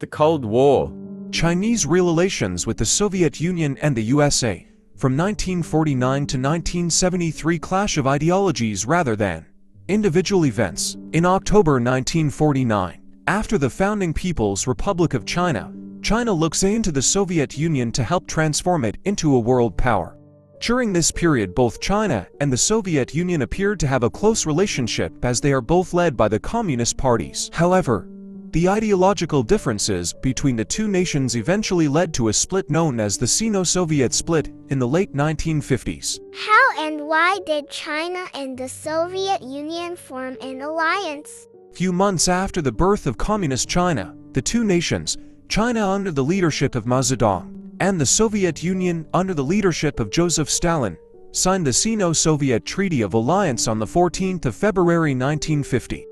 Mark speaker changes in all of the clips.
Speaker 1: The Cold War.
Speaker 2: Chinese relations with the Soviet Union and the USA, from 1949 to 1973. Clash of ideologies rather than individual events. In October 1949, after the founding People's Republic of China, China looks into the Soviet Union to help transform it into a world power. During this period, both China and the Soviet Union appeared to have a close relationship as they are both led by the communist parties. However, the ideological differences between the two nations eventually led to a split known as the Sino-Soviet split in the late 1950s.
Speaker 3: How and why did China and the Soviet Union form an alliance?
Speaker 2: Few months after the birth of Communist China, the two nations, China under the leadership of Mao Zedong and the Soviet Union under the leadership of Joseph Stalin, signed the Sino-Soviet Treaty of Alliance on the 14th of February 1950.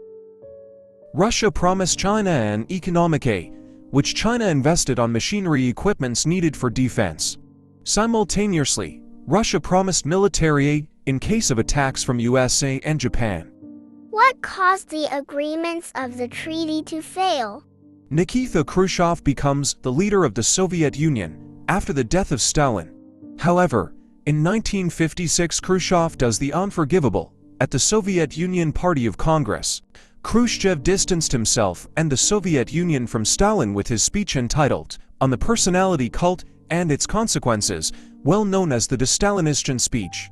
Speaker 2: Russia promised China an economic aid, which China invested on machinery equipments needed for defense. Simultaneously, Russia promised military aid in case of attacks from USA and Japan.
Speaker 3: What caused the agreements of the treaty to fail?
Speaker 2: Nikita Khrushchev becomes the leader of the Soviet Union after the death of Stalin. However, in 1956 Khrushchev does the unforgivable at the Soviet Union Party of Congress. Khrushchev distanced himself and the Soviet Union from Stalin with his speech entitled On the Personality Cult and Its Consequences, well known as the De-Stalinisation speech.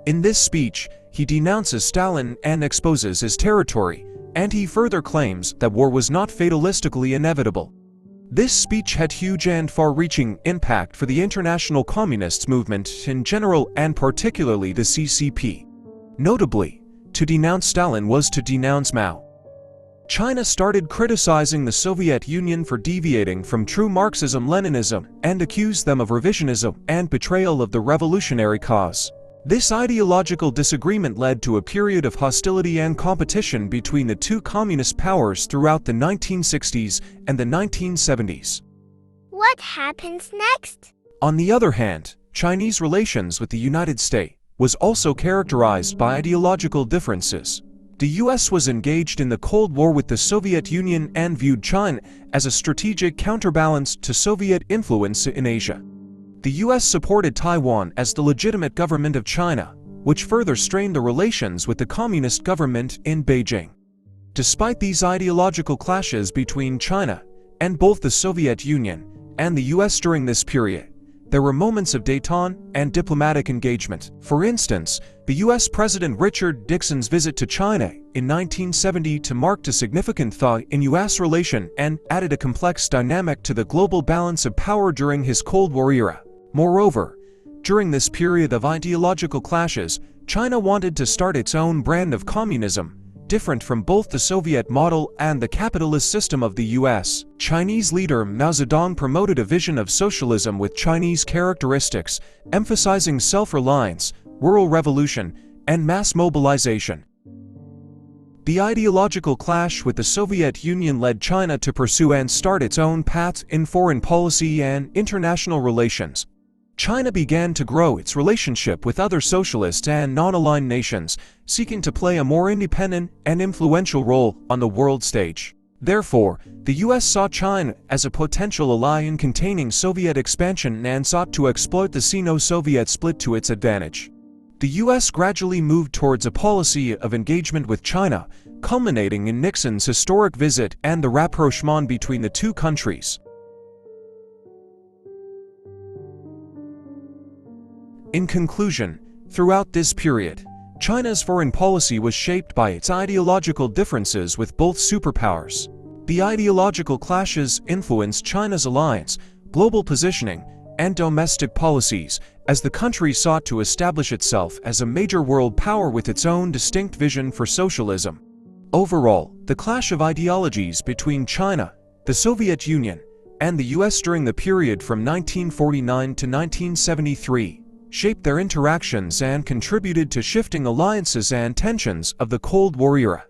Speaker 2: In this speech, he denounces Stalin and exposes his territory, and he further claims that war was not fatalistically inevitable. This speech had huge and far-reaching impact for the international communist movement in general and particularly the CCP. Notably, to denounce Stalin was to denounce Mao. China started criticizing the Soviet Union for deviating from true Marxism-Leninism and accused them of revisionism and betrayal of the revolutionary cause. This ideological disagreement led to a period of hostility and competition between the two communist powers throughout the 1960s and the 1970s.
Speaker 3: What happens next?
Speaker 2: On the other hand, Chinese relations with the United States was also characterized by ideological differences. The US was engaged in the Cold War with the Soviet Union and viewed China as a strategic counterbalance to Soviet influence in Asia. The US supported Taiwan as the legitimate government of China, which further strained the relations with the communist government in Beijing. Despite these ideological clashes between China and both the Soviet Union and the US during this period, there were moments of détente and diplomatic engagement. For instance, the US President Richard Nixon's visit to China in 1970 to marked a significant thaw in US relations and added a complex dynamic to the global balance of power during his Cold War era. Moreover, during this period of ideological clashes, China wanted to start its own brand of communism, different from both the Soviet model and the capitalist system of the US. Chinese leader Mao Zedong promoted a vision of socialism with Chinese characteristics, emphasizing self-reliance, rural revolution, and mass mobilization. The ideological clash with the Soviet Union led China to pursue and start its own path in foreign policy and international relations. China began to grow its relationship with other socialist and non-aligned nations, seeking to play a more independent and influential role on the world stage. Therefore, the US saw China as a potential ally in containing Soviet expansion and sought to exploit the Sino-Soviet split to its advantage. The US gradually moved towards a policy of engagement with China, culminating in Nixon's historic visit and the rapprochement between the two countries. In conclusion, throughout this period, China's foreign policy was shaped by its ideological differences with both superpowers. The ideological clashes influenced China's alliance, global positioning, and domestic policies, as the country sought to establish itself as a major world power with its own distinct vision for socialism. Overall, the clash of ideologies between China, the Soviet Union, and the US during the period from 1949 to 1973 shaped their interactions and contributed to shifting alliances and tensions of the Cold War era.